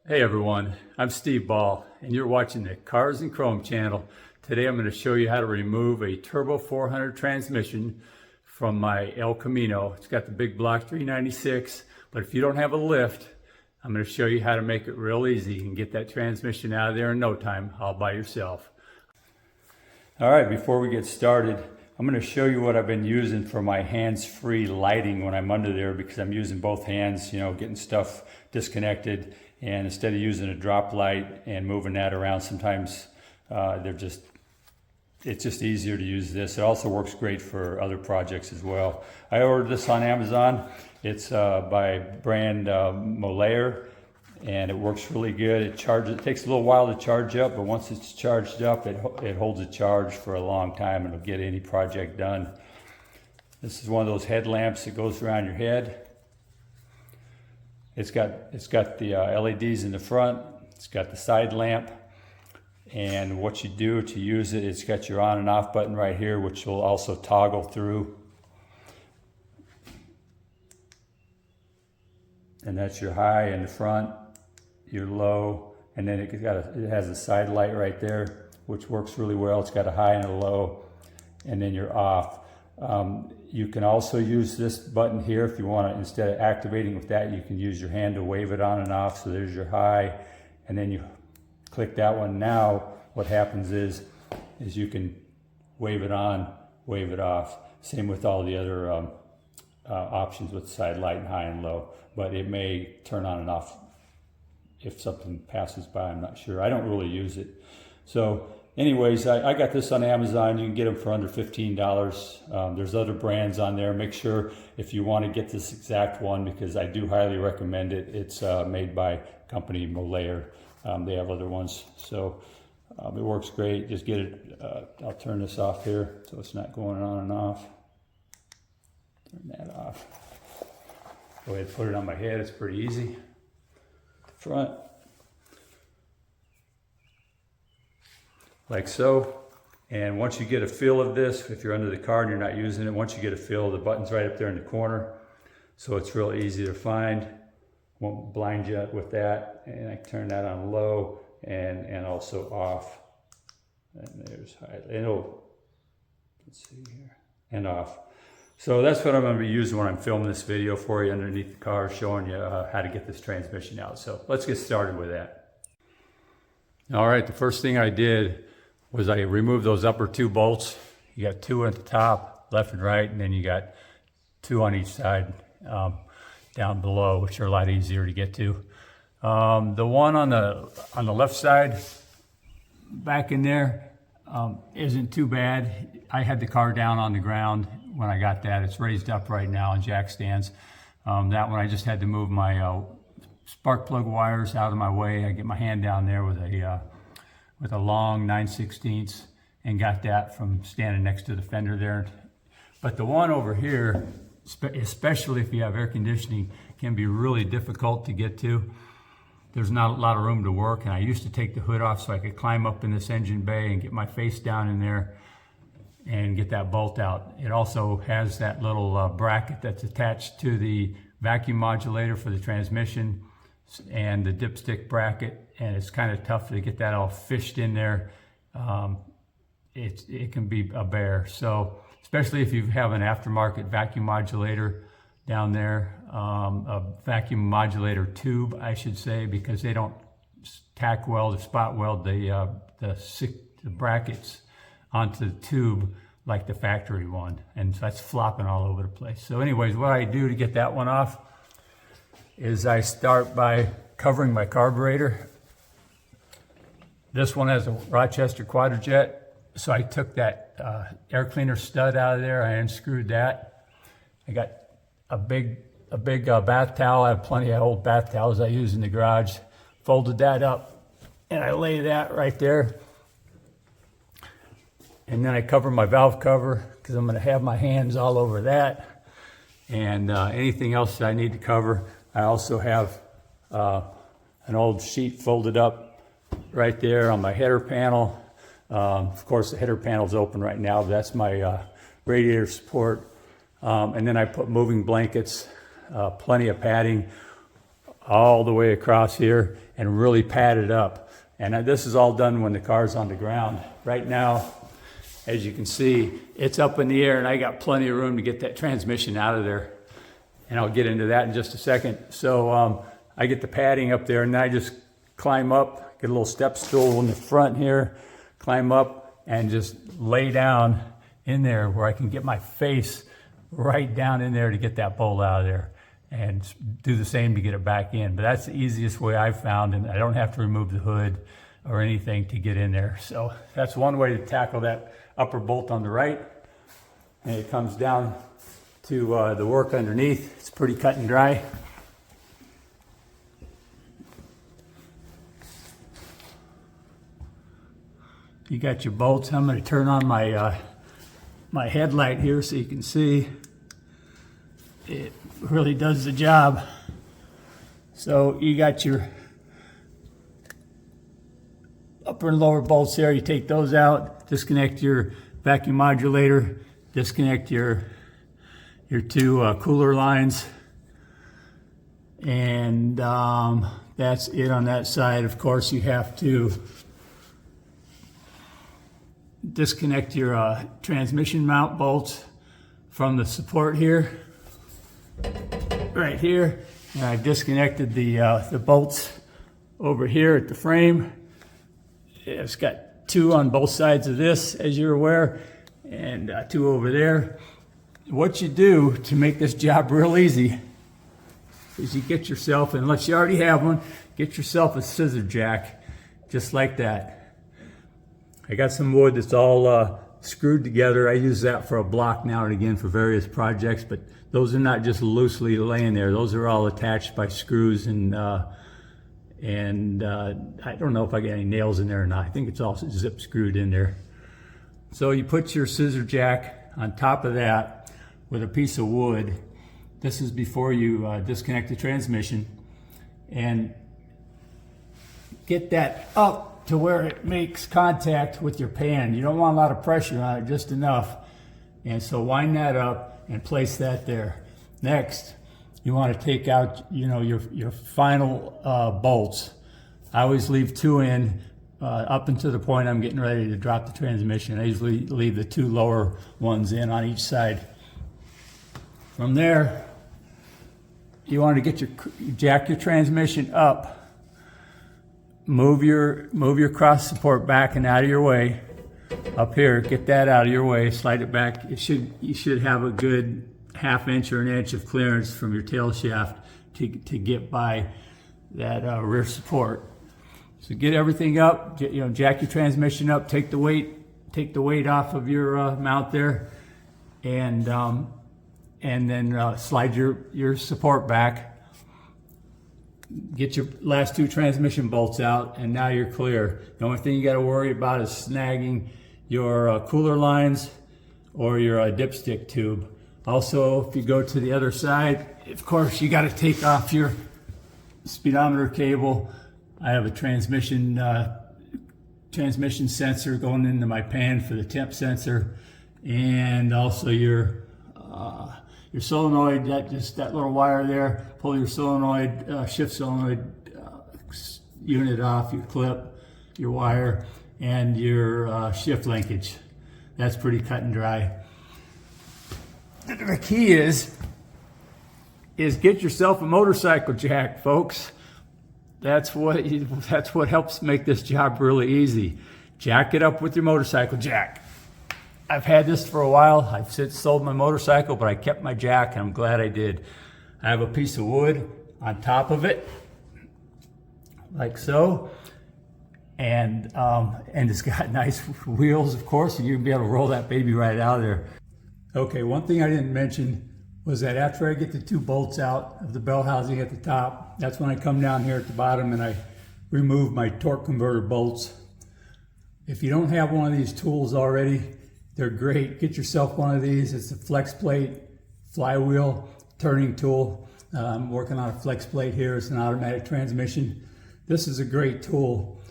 Hey everyone, I'm Steve Ball and you're watching the Cars and Chrome channel. Today I'm going to show you how to remove a Turbo 400 transmission from my El Camino. It's got the big block 396, but if you don't have a lift, I'm going to show you how to make it real easy. You can get that transmission out of there in no time, all by yourself. Alright, before we get started, I'm going to show you what I've been using for my hands-free lighting when I'm under there, because I'm using both hands, getting stuff disconnected. And instead of using a drop light and moving that around, sometimes it's just easier to use this. It also works great for other projects as well. I ordered this on Amazon. It's by brand Molaire, and it works really good. It takes a little while to charge up, but once it's charged up, it holds a charge for a long time and it'll get any project done. This is one of those headlamps that goes around your head. It's got the LEDs in the front. It's got the side lamp, and what you do to use it, it's got your on and off button right here, which will also toggle through. And that's your high in the front, your low, and then it has a side light right there, which works really well. It's got a high and a low, and then you're off. You can also use this button here if you want to. Instead of activating with that, you can use your hand to wave it on and off. So there's your high, and then you click that one. Now what happens is you can wave it on, wave it off. Same with all the other options with side light and high and low, but it may turn on and off if something passes by. I'm not sure. I don't really use it. So anyways, I got this on Amazon. You can get them for under $15. There's other brands on there. Make sure if you want to get this exact one, because I do highly recommend it. It's made by company Molaire. They have other ones. So it works great. Just get it. I'll turn this off here so it's not going on and off. Turn that off. Go ahead and put it on my head. It's pretty easy. Front. Like so. And once you get a feel of this, if you're under the car and you're not using it, once you get a feel, the button's right up there in the corner, so it's real easy to find. Won't blind you with that. And I turn that on low and also off. And there's high. Let's see here, and off. So that's what I'm going to be using when I'm filming this video for you underneath the car, showing you how to get this transmission out. So let's get started with that. All right, the first thing I did was I removed those upper two bolts. You got two at the top, left and right, and then you got two on each side down below, which are a lot easier to get to. The one on the left side, back in there, isn't too bad. I had the car down on the ground when I got that. It's raised up right now on jack stands. That one I just had to move my spark plug wires out of my way. I get my hand down there with a long 9/16 and got that from standing next to the fender there. But the one over here, especially if you have air conditioning, can be really difficult to get to. There's not a lot of room to work, and I used to take the hood off so I could climb up in this engine bay and get my face down in there and get that bolt out. It also has that little bracket that's attached to the vacuum modulator for the transmission and the dipstick bracket, and it's kind of tough to get that all fished in there. It can be a bear. So especially if you have an aftermarket vacuum modulator down there, a vacuum modulator tube, I should say, because they don't tack weld or spot weld the brackets onto the tube like the factory one, and that's flopping all over the place. So anyways, what I do to get that one off is I start by covering my carburetor. This one has a Rochester Quadrajet, so I took that air cleaner stud out of there. I unscrewed that. I got a big bath towel. I have plenty of old bath towels I use in the garage. Folded that up, and I lay that right there. And then I cover my valve cover, because I'm going to have my hands all over that. And anything else that I need to cover. I also have an old sheet folded up right there on my header panel. Of course, the header panel is open right now. That's my radiator support. And then I put moving blankets, plenty of padding all the way across here and really pat it up. And this is all done when the car's on the ground. Right now, as you can see, it's up in the air and I got plenty of room to get that transmission out of there. And I'll get into that in just a second. So I get the padding up there and then I just climb up, get a little step stool in the front here, climb up and just lay down in there where I can get my face right down in there to get that bolt out of there, and do the same to get it back in. But that's the easiest way I've found, and I don't have to remove the hood or anything to get in there. So that's one way to tackle that upper bolt on the right. And it comes down to the work underneath. It's pretty cut and dry. You got your bolts. I'm going to turn on my my headlight here so you can see. It really does the job. So you got your upper and lower bolts there. You take those out, disconnect your vacuum modulator, disconnect your two cooler lines, and that's it on that side. Of course, you have to disconnect your transmission mount bolts from the support here, right here. And I've disconnected the bolts over here at the frame. It's got two on both sides of this, as you're aware, and two over there. What you do to make this job real easy is you get yourself, unless you already have one, get yourself a scissor jack, just like that. I got some wood that's all screwed together. I use that for a block now and again for various projects, but those are not just loosely laying there. Those are all attached by screws, and I don't know if I got any nails in there or not. I think it's all zip screwed in there. So you put your scissor jack on top of that with a piece of wood. This is before you disconnect the transmission, and get that up to where it makes contact with your pan. You don't want a lot of pressure on it, just enough. And so wind that up and place that there. Next, you want to take out, your final bolts. I always leave two in up until the point I'm getting ready to drop the transmission. I usually leave the two lower ones in on each side. From there, you want to get jack your transmission up. Move your cross support back and out of your way. Up here, get that out of your way, slide it back. You should have a good ½ inch or an inch of clearance from your tail shaft to get by that rear support. So get everything up, jack your transmission up, take the weight off of your mount there, and then slide your support back. Get your last two transmission bolts out, and now you're clear. The only thing you got to worry about is snagging your cooler lines or your dipstick tube. Also, if you go to the other side, of course, you got to take off your speedometer cable. I have a transmission sensor going into my pan for the temp sensor, and also your solenoid, that little wire there. Pull your solenoid, shift solenoid unit off, your clip, your wire, and your shift linkage. That's pretty cut and dry. The key is get yourself a motorcycle jack, folks. That's what helps make this job really easy. Jack it up with your motorcycle jack. I've had this for a while. I've since sold my motorcycle, but I kept my jack, and I'm glad I did. I have a piece of wood on top of it, like so, and it's got nice wheels, of course, and you'll be able to roll that baby right out of there. Okay, one thing I didn't mention was that after I get the two bolts out of the bell housing at the top, that's when I come down here at the bottom and I remove my torque converter bolts. If you don't have one of these tools already, they're great. Get yourself one of these. It's a flex plate flywheel turning tool. I'm working on a flex plate here. It's an automatic transmission. This is a great tool.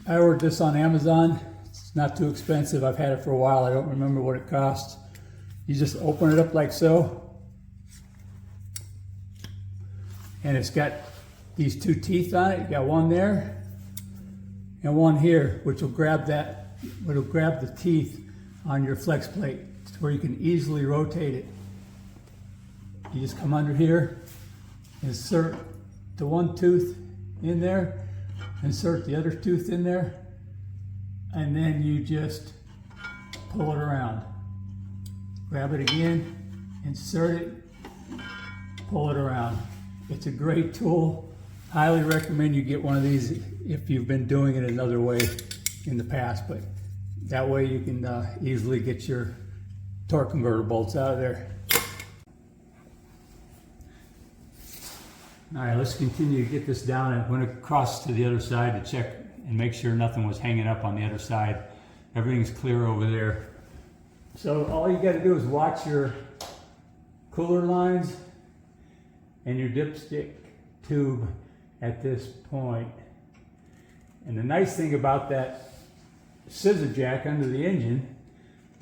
I ordered this on Amazon. It's not too expensive. I've had it for a while. I don't remember what it costs. You just open it up like so. and it's got these two teeth on it. You got one there and one here, which will grab the teeth on your flex plate, where you can easily rotate it. You just come under here, insert the one tooth in there, insert the other tooth in there, and then you just pull it around. Grab it again, insert it, pull it around. It's a great tool. Highly recommend you get one of these if you've been doing it another way in the past, but that way you can easily get your torque converter bolts out of there. All right, let's continue to get this down. I went across to the other side to check and make sure nothing was hanging up on the other side. Everything's clear over there. So all you got to do is watch your cooler lines and your dipstick tube at this point. And the nice thing about that scissor jack under the engine,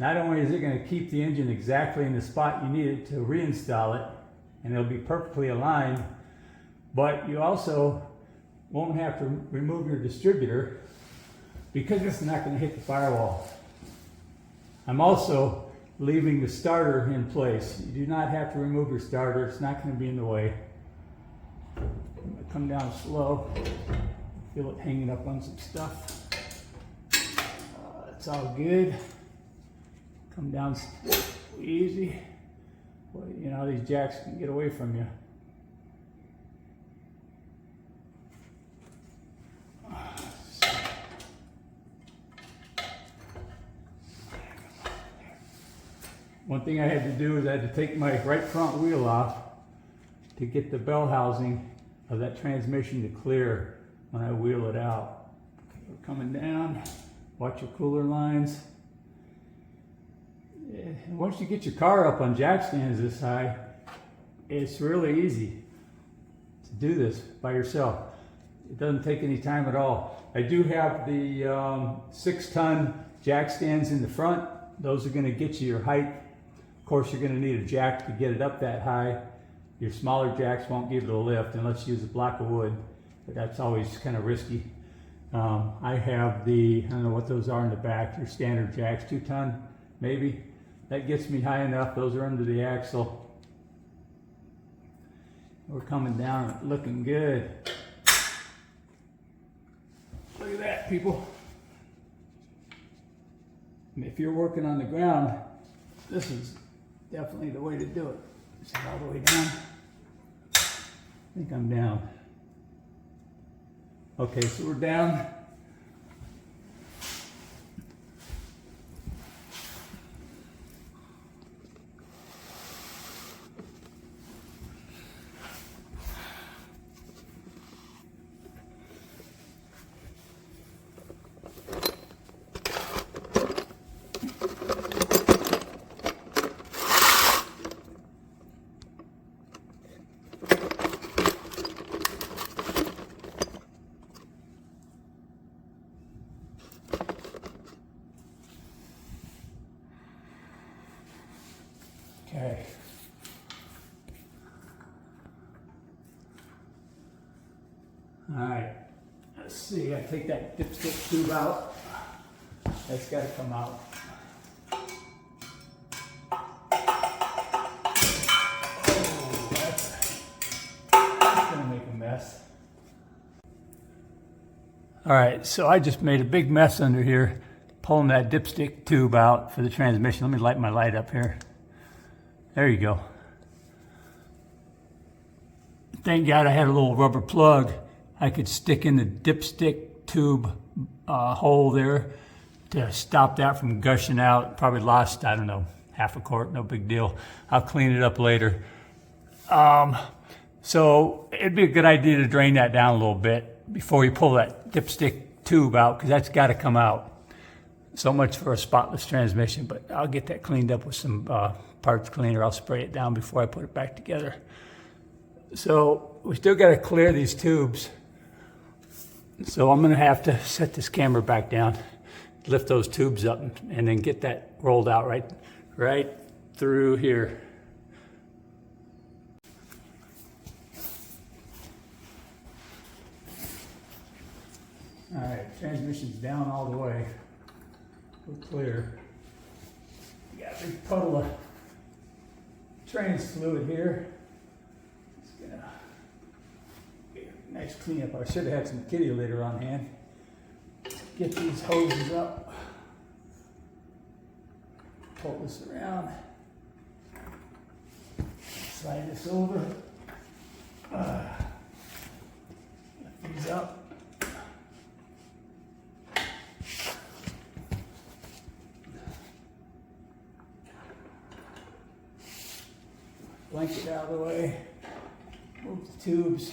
not only is it going to keep the engine exactly in the spot you need it to reinstall it, and it'll be perfectly aligned, but you also won't have to remove your distributor because it's not going to hit the firewall. I'm also leaving the starter in place. You do not have to remove your starter. It's not going to be in the way. I'm going to come down slow. Feel it hanging up on some stuff. It's all good. Come down easy. Well, you know, these jacks can get away from you. One thing I had to do is I had to take my right front wheel off to get the bell housing of that transmission to clear when I wheel it out. We're coming down. Watch your cooler lines. And once you get your car up on jack stands this high, it's really easy to do this by yourself. It doesn't take any time at all. I do have the 6-ton jack stands in the front. Those are going to get you your height. Of course, you're going to need a jack to get it up that high. Your smaller jacks won't give it a lift unless you use a block of wood, but that's always kind of risky. I have the, I don't know what those are in the back, your standard jacks, 2-ton maybe. That gets me high enough. Those are under the axle. We're coming down, looking good. Look at that, people. If you're working on the ground, this is definitely the way to do it. Is it all the way down? I think I'm down. Okay, so we're down. Okay. All right. Let's see. I take that dipstick tube out. That's got to come out. Oh, that's going to make a mess. All right. So I just made a big mess under here, pulling that dipstick tube out for the transmission. Let me light my light up here. There you go. Thank God I had a little rubber plug I could stick in the dipstick tube hole there to stop that from gushing out. Probably lost, I don't know, half a quart, no big deal. I'll clean it up later. So it'd be a good idea to drain that down a little bit before you pull that dipstick tube out, because that's got to come out. So much for a spotless transmission, but I'll get that cleaned up with some parts cleaner. I'll spray it down before I put it back together. So we still got to clear these tubes. So I'm going to have to set this camera back down, lift those tubes up, and then get that rolled out right through here. All right, transmission's down all the way. We're clear. We got a big puddle of trans fluid here. Just gonna get a nice cleanup. I should have had some kitty litter on hand. Get these hoses up. Pull this around. Slide this over. Lift these up. Blanket out of the way. Move the tubes.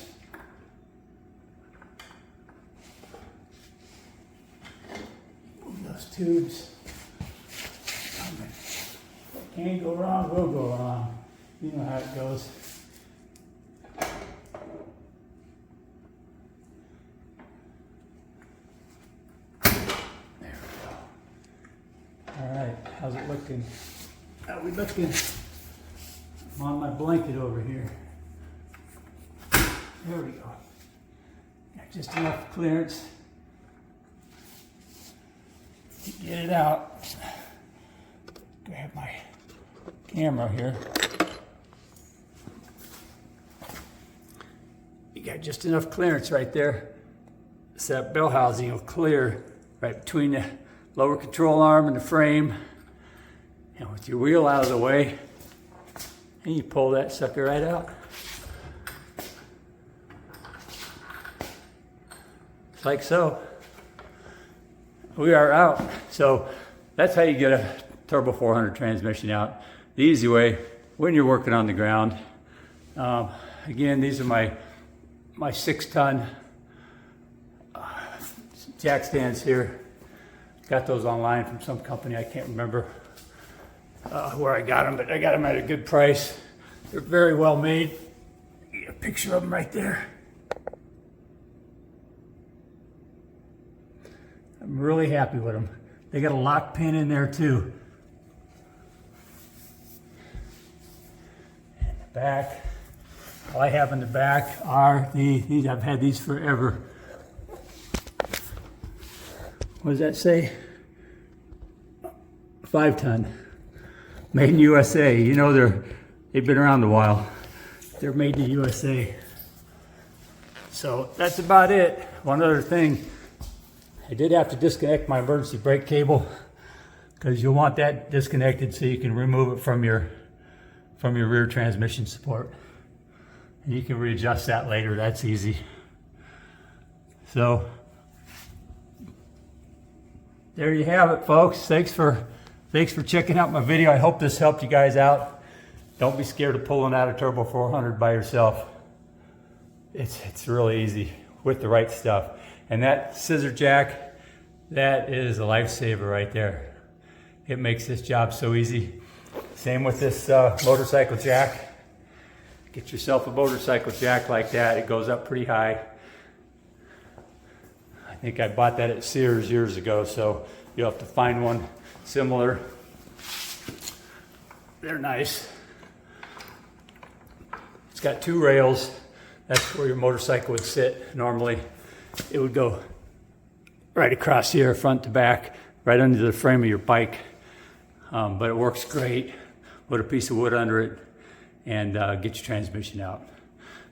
Move those tubes. What can go wrong will go wrong. You know how it goes. There we go. All right, how's it looking? How we looking? I'm on my blanket over here. There we go. Got just enough clearance to get it out. Grab my camera here. You got just enough clearance right there. So that bell housing will clear right between the lower control arm and the frame. And with your wheel out of the way, and you pull that sucker right out. Like so. We are out. So that's how you get a Turbo 400 transmission out. The easy way, when you're working on the ground. Again, these are my 6-ton jack stands here. Got those online from some company, I can't remember where I got them, but I got them at a good price. They're very well made. Get a picture of them right there. I'm really happy with them. They got a lock pin in there too. And the back, all I have in the back are these. I've had these forever. What does that say? 5-ton. Made in USA. You know they've been around a while. They're made in the USA. So that's about it. One other thing. I did have to disconnect my emergency brake cable because you'll want that disconnected so you can remove it from your rear transmission support. And you can readjust that later. That's easy. So there you have it, folks. Thanks for checking out my video. I hope this helped you guys out. Don't be scared of pulling out a Turbo 400 by yourself. It's really easy with the right stuff. And that scissor jack, that is a lifesaver right there. It makes this job so easy. Same with this motorcycle jack. Get yourself a motorcycle jack like that. It goes up pretty high. I think I bought that at Sears years ago, so you'll have to find one similar. They're nice. It's got 2 rails. That's where your motorcycle would sit normally. It would go right across here, front to back, right under the frame of your bike. But it works great. Put a piece of wood under it and get your transmission out.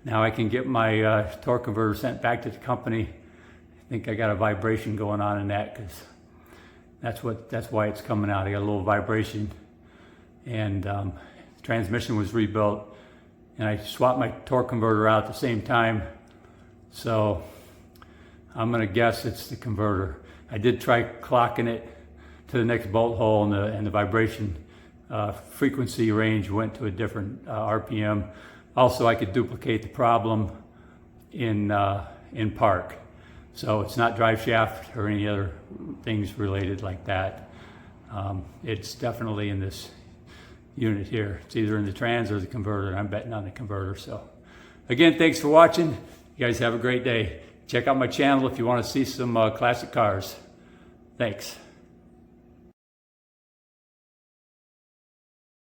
Now I can get my torque converter sent back to the company. I think I got a vibration going on in that because that's why it's coming out. I got a little vibration, and the transmission was rebuilt, and I swapped my torque converter out at the same time. So I'm gonna guess it's the converter. I did try clocking it to the next bolt hole, and the vibration frequency range went to a different RPM. Also, I could duplicate the problem in park. So it's not drive shaft or any other things related like that. It's definitely in this unit here. It's either in the trans or the converter. I'm betting on the converter. So again, thanks for watching. You guys have a great day. Check out my channel if you want to see some classic cars. Thanks.